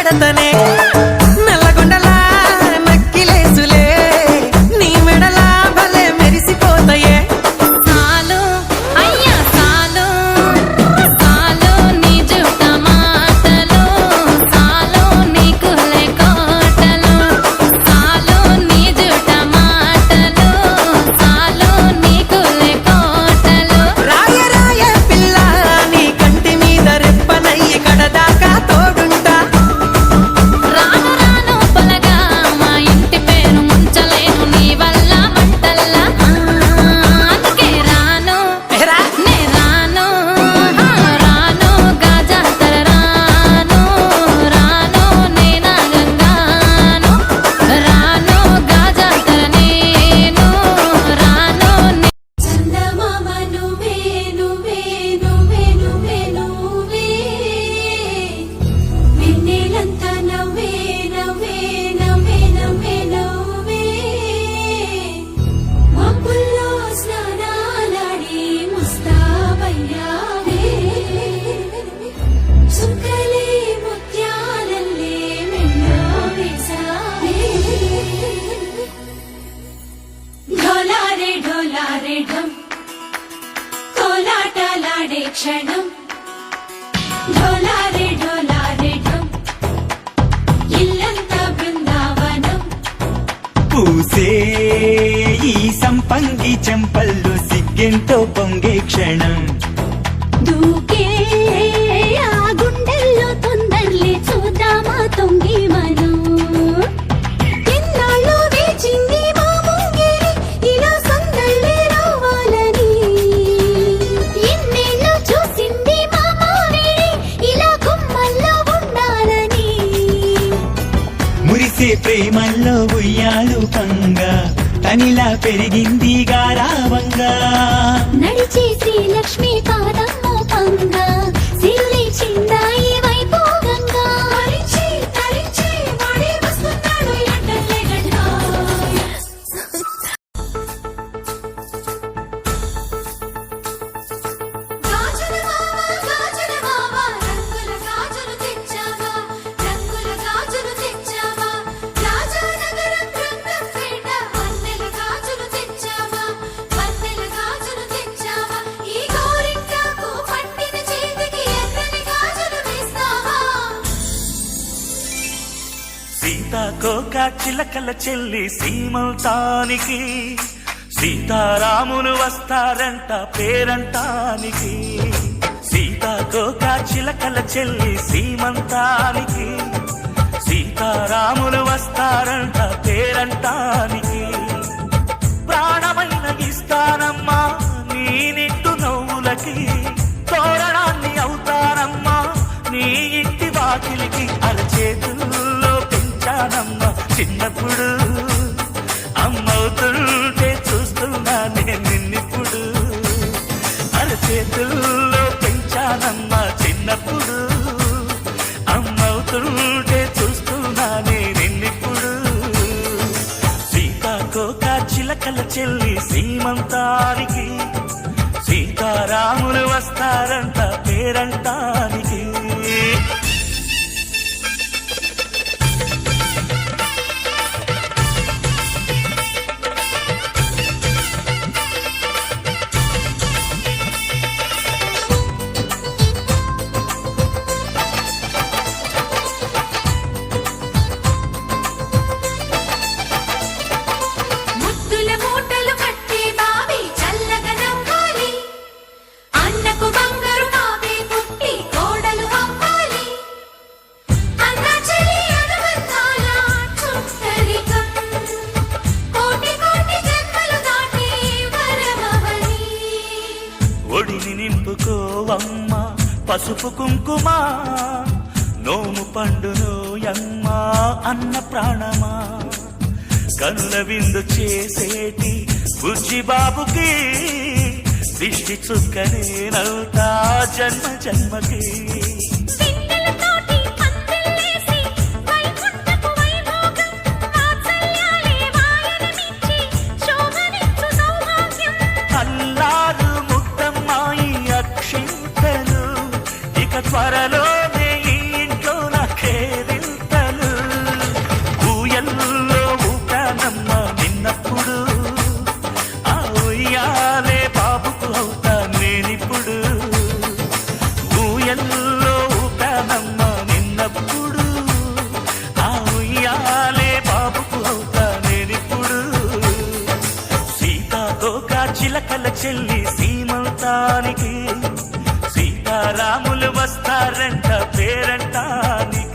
పెడతనే నల్లగొండలా నక్కిలేసులే నీ మెడలా భలే మెరిసిపోతాయే సాలు అయ్యా సాలు సాలు నీ జుట్ట మాటలు సాలు నీ కులే కోటలు సాలు నీ జుట్ట మాటలు సాలు నీ కులే కోటలు రాయ రాయ పిల్ల నీ కంటి మీద రెప్పనయ్యి కడదాకా తోడుంటా రాను రాను పొలగా మా ఇంటి పేరు ముంచలేను నీ వల్ల మంటల్లా అందుకే రాను ఎరా నే రాను రాను గాజాతర రాను రాను నేనా గంగాను రాను గాజాతర నేను రాను చందమామ నువ్వే నువ్వే నువ్వే నువ్వే నువ్వే వెన్నెలంతా నవ్వే నవ్వే నవ్వే నవ్వే నవ్వే మబ్బుల్లో స్నానాలాడి ముస్తాబయ్యావే చుక్కలే ముత్యాలల్లే మెళ్ళో వేసావే ఢోలారే ఢోలారే ఢం కోలాటలాడే క్షణం ఢోలారే ఢోలారే ఢం ఇల్లంతా బృందావనం పూసే ఈ సంపంగి చెంపల్లో సిగ్గెంతో పొంగే క్షణం దూకే ఆ గుండెల్లో తొందరలే చూద్దామా తొంగి మనం ఎన్నాళ్ళు వేచింది మా ముంగిరి ఇలా సందళ్ళే రావాలని ఎన్నేళ్ళు చూసింది మా మావిడి ఇలా గుమ్మల్లో ఉండాలని మురిసే ప్రేమల్లో ఉయ్యాలు పంగా తనిలా పెరిగింది గారావంగా నడిచే శ్రీలక్ష్మి పాదమ్మో పంగా సిరులే చిందాయి వైభోగంగా తరించి తరించి వాడే వస్తున్నాడు ఎండలే గడ్డా గాజుల మావా రంగుల గాజులు తెచ్చావా రంగుల గాజులు తెచ్చావా రాజానగరం బృందంపేట వన్నెల గాజులు తెచ్చావా వన్నెల గాజులు తెచ్చావా ఈ గోరింటాకు పట్టిన చేతికి ఎర్రని గాజులు వేస్తావా సీతాకోక చిలకల చెల్లి సీమంతానికి సీతారాములు వస్తారంట పేరంటానికి సీతాకోక చిలకల చెల్లి సీమంతానికి సీతారాములు వస్తారంట పేరంటానికి ప్రాణమైన ఇస్తానమ్మా నీ నిట్టు నవ్వులకి తోరణాన్ని అవుతానమ్మా నీ ఇంటి వాకిలికి అరచేతుల్లో పెంచానమ్మా చిన్నప్పుడు అమ్మవుతుంటే చూస్తున్నా నేను నిన్నిప్పుడు అరచేతుల్లో పెంచానమ్మా చిన్నప్పుడు అమ్మవుతుంటే చూస్తున్నా నేను నిన్నిప్పుడు సీతాకోక చిలకల చెల్లి సీమంతానికి సీతారాములు వస్తారంట పేరంటానికి ముద్దుల మూటలు కట్టి బావి చల్లగా నవ్వాలి అన్నకు బంగారు బావి పుట్టి కోడలు అవ్వాలి అన్న చెల్లి అనుబంధాల చుట్టరికం కోటి కోటి జన్మలు దాటి వరమవని ఒడిని నింపుకోవమ్మ పసుపు కుంకుమ నోము పండును యమ్మ అన్న ప్రాణమా కనుల విందు చేసేటి బుజ్జి బాబుకి దిష్టి చుక్కనేనవుతా జన్మ జన్మకి పిన్నెలతోటి పందిళ్ళేసి వైకుంఠపు వైభోగం వాత్సల్యాలే వాయనమిచ్చి శోభనిచ్చు సౌభాగ్యం అల్లారు ముద్దమ్మాయి అక్షింతలు ఇక త్వరలోనే ఈ ఇంట్లో నాకేదిల్ చెల్లి సీమంతానికి సీతారాములు వస్తారంట పేరంటానికి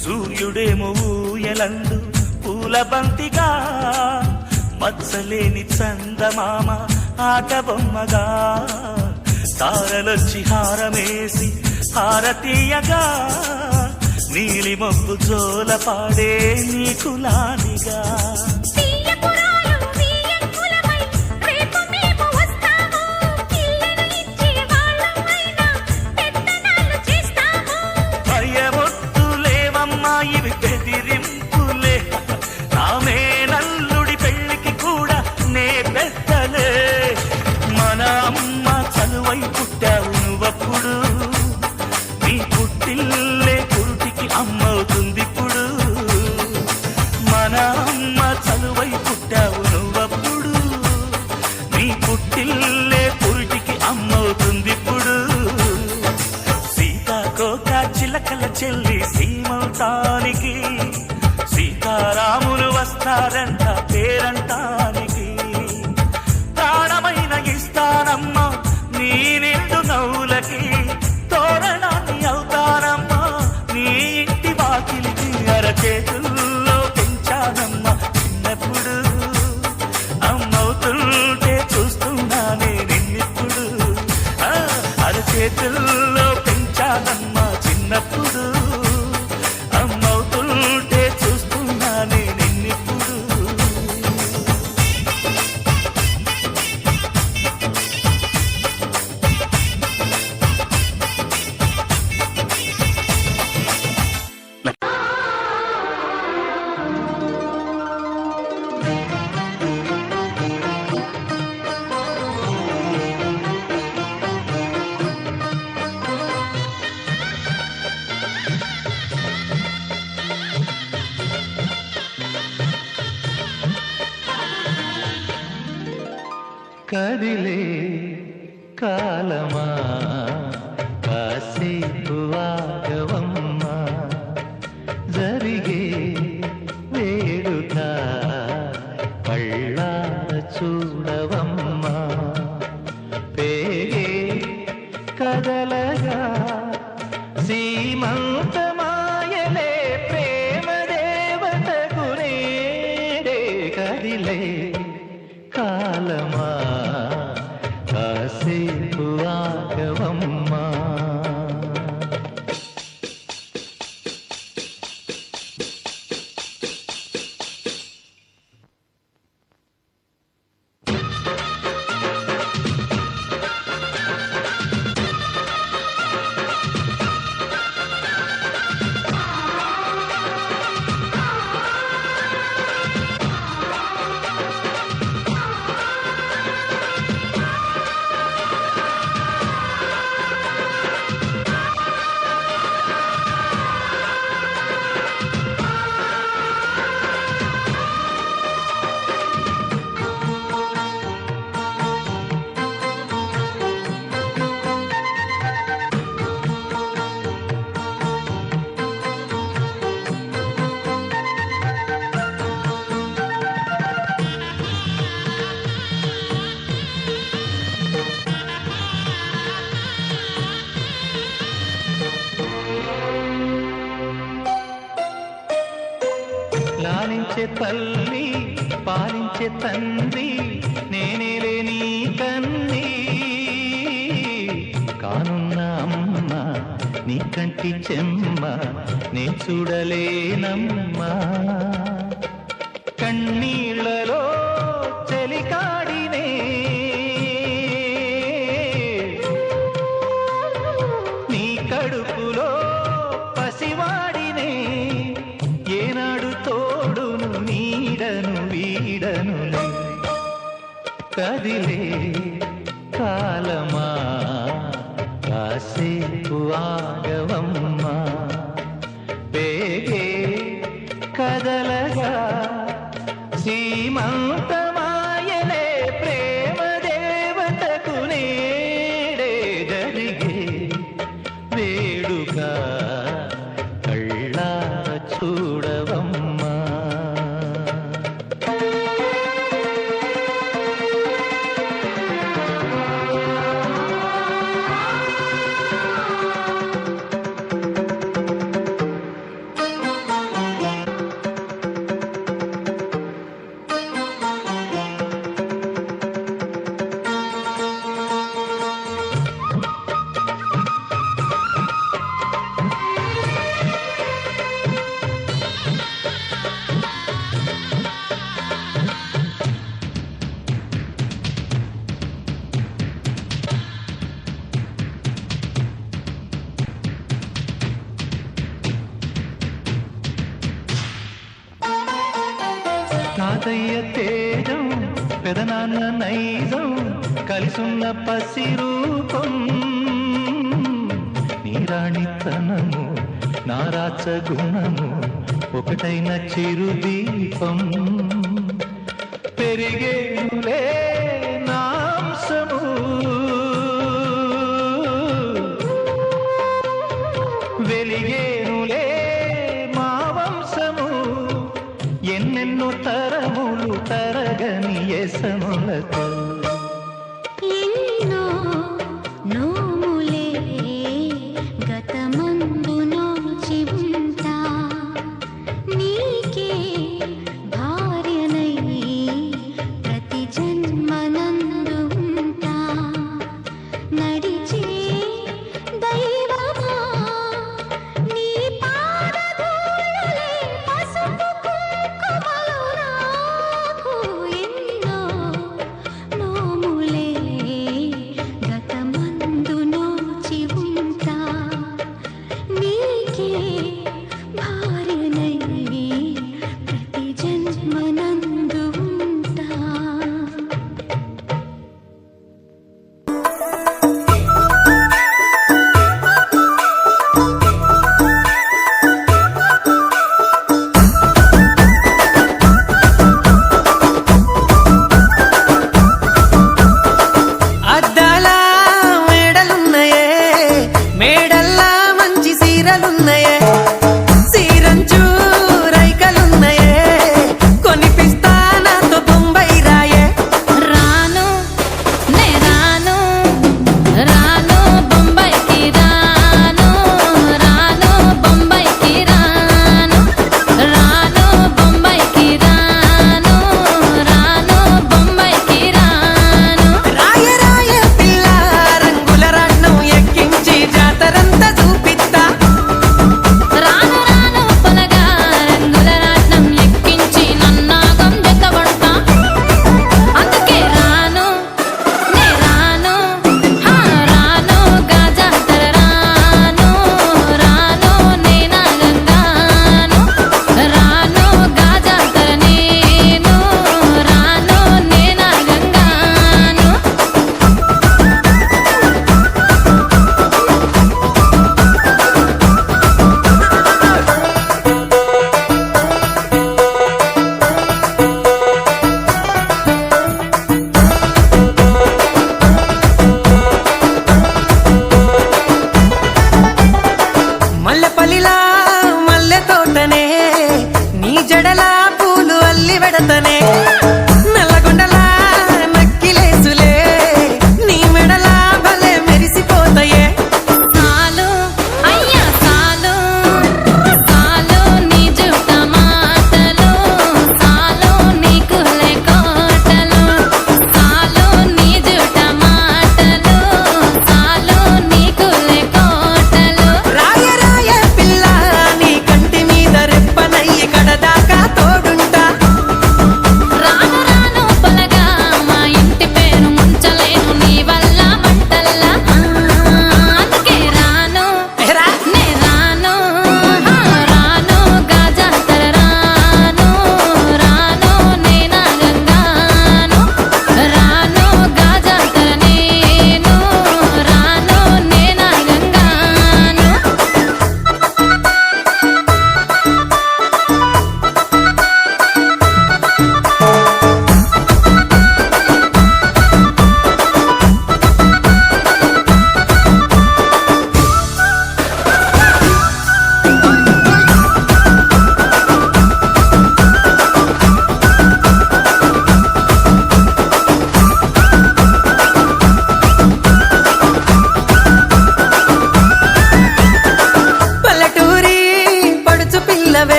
సూర్యుడేమో ఊయలందు పూల బంతిగా మచ్చలేని చందమామ ఆట బొమ్మగా తారలొచ్చి హారమేసి హారతీయగా నీలి మబ్బు జోల పాడే నీకులానిగా తీయపురాలు తీయంకులమై రేపు మేము వస్తాము ఇల్లును ఇచ్చే వాళ్ళమైనా పెత్తనాలు చేస్తాము భయమొద్దులేవమ్మా ఇవి బెదిరింపులే నామే నల్లుడి పెళ్లికి కూడా నే పెద్దలే మన అమ్మ చనువై పుట్టావు నువ్వప్పుడు నీ పుట్టిల్లే పురుటికి అమ్మవుతుందిప్పుడు మన అమ్మ చనువై పుట్టావు నువ్వప్పుడు నీ పుట్టిల్లే పురుటికి అమ్మవుతుందిప్పుడు సీతాకోక చిలకల చెల్లి సీమంతానికి సీతారాములు వస్తారంట పేరంటానికి ప్రాణమైన ఇస్తానమ్మా నీ నిండు నవ్వులకి తోరణాన్ని అవుతానమ్మా నీ ఇంటి వాకిలికి అరచేతుల్లో పెంచానమ్మా చిన్నప్పుడు అమ్మవుతుంటే చూస్తున్నానే నిన్నిప్పుడు అరచేతుల్లో పెంచానమ్మా చిన్నప్పుడు అమ్మవుతుంటే చూస్తున్నానే నిన్నిప్పుడు కదిలే కాలమా కాసేపు ఆగవమ్మా జరిగే వేడుక కళ్ళార చూడవమ్మా పేగే కదలగా సీమంతమాయలే ప్రేమ దేవతకు నేడే కదిలే కాలమా కాసేపు ఆగవమ్మా లాలించే తల్లి పాలించే తండ్రి నేనేలే నీ కన్ని కానున్న అమ్మ నీ కంటి చెమ్మ నే చూడలేనమ్మా కన్నీళ్లలో చెలికాడినే నీ కడుపులో పసివాడినే ఏనాడు తోడును నీడను వీడను కదిలే కాలమా కాసేపు ఆగవమ్మా పేగే కదలగా సీమంతమాయలే ప్రేమ దేవతకు నేడే జరిగే వేడుక కళ్ళార చూడవమ్మా తాతయ్య తేజం పెదనాన్న నైజం కలిసున్న పసిరూపం నీరాణితనము నారాచ గుణము ఒకటైన చిరుదీపం పెరిగేనులే నాంసము వెలిగేనులే మా వంశము ఎన్నెన్నో తరములు తరగని ఎసములతో ఎన్నో నోములే గతమందు నోచి ఉంటా నీకే భార్యనై ప్రతి జన్మనందు ఉంటా నడిచే దైవమా నీ పాదధూళిలే పసుపు కుంకుమలు నాకు ఎన్నో నోములే గతమందు నోచి ఉంటా నీకే భార్యనై ప్రతి జన్మనందు ఉంటా అద్దాల మేడలున్నాయే మేడల్లా మంచి సీరలున్నాయే సీరంచు రైకలున్నాయే కొనిపిస్తా నాతో బొంబాయి రాయే రాను నే రాను రాను బొంబాయికి రాను రాను బొంబాయికి రాను రాను బొంబాయికి రాను రాను బొంబాయికి రాను రాయ రాయ పిల్ల రంగుల రాట్నం ఎక్కించి జాతరంతా చూపిస్తా రాను రాను పొలగా రంగుల రాట్నం ఎక్కించి నన్నాగం జతబడతా అందుకే రాను నే రాను రాను గాజాతర రాను రాను నేనా గంగాను రాను గాజాతర నేను రాను నేనా గంగాను మల్లెపల్లిలా మల్లె తోటనే నీ జడలా పూలు అల్లి వెడతనే నల్లగొండలా నక్కిలేసులే నీ మెడలా భలే మెరిసిపోతాయే సాలు అయ్యా సాలు సాలు నీ జుట్ట మాటలు సాలు నీకు కోటలు సాలు నీ జుట్ట మాటలు సాలు నీకు కోటలు రాయ రాయ పిల్ల నీ కంటి మీద రెప్పనయ్యి కడదాకా తోడుంటా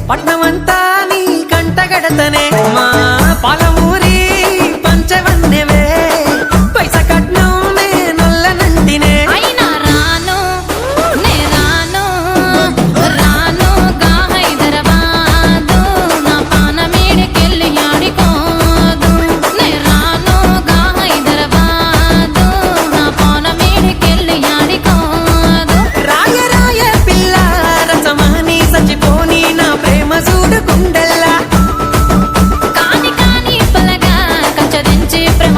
పట్నమంతా నీ కంటగడతనే మా పాలమూరి పంచవన్నెవే పైస కట్నం నే నొల్లనంటినే అయినా రాను నే రాను రాను గా హైదరాబాదు నా పానమేడికెళ్ళి ఆడికోదు నే రాను గా హైదరాబాదు నా పానమేడికెళ్ళి ఆడికోదు రాయ రాయ పిల్ల రసమాని సచిపోని నా ప్రేమ చూడు గుండెల్లా కాని కాని పలగా కచ్చరించి ప్రేమ